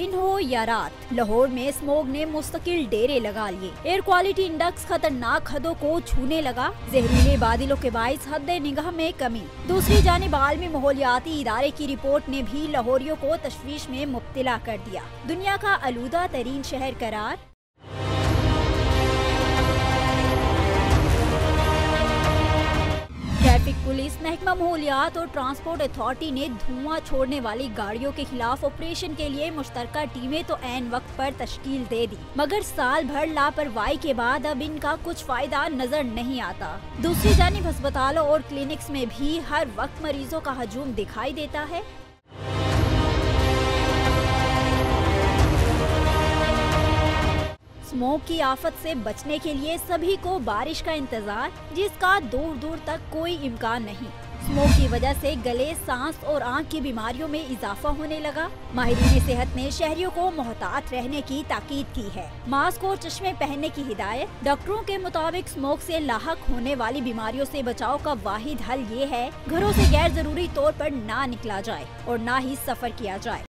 दिन हो या रात, लाहौर में स्मोग ने मुस्तकिल डेरे लगा लिए। एयर क्वालिटी इंडेक्स खतरनाक हदों को छूने लगा। जहरीले बादलों के बाइस हद निगाह में कमी। दूसरी जानिब आलमी माहौलियाती इदारे की रिपोर्ट ने भी लाहौरियों को तशवीश में मुब्तला कर दिया। दुनिया का आलूदा तरीन शहर करार। ट्रैफिक पुलिस, महकमा माहौलियात और ट्रांसपोर्ट अथॉरिटी ने धुआं छोड़ने वाली गाड़ियों के खिलाफ ऑपरेशन के लिए मुश्तरका टीमें तो ऐन वक्त पर तश्कील दे दी, मगर साल भर लापरवाही के बाद अब इनका कुछ फायदा नजर नहीं आता। दूसरी जानिब अस्पतालों और क्लिनिक्स में भी हर वक्त मरीजों का हजूम दिखाई देता है। स्मोक की आफत से बचने के लिए सभी को बारिश का इंतजार, जिसका दूर दूर तक कोई इम्कान नहीं। स्मोक की वजह से गले, सांस और आंख की बीमारियों में इजाफा होने लगा। माहिरीन सेहत ने शहरियों को मोहतात रहने की ताकीद की है। मास्क और चश्मे पहनने की हिदायत। डॉक्टरों के मुताबिक स्मोक से लाहक होने वाली बीमारियों से बचाव का वाहिद हल ये है, घरों से गैर जरूरी तौर पर ना निकला जाए और ना ही सफर किया जाए।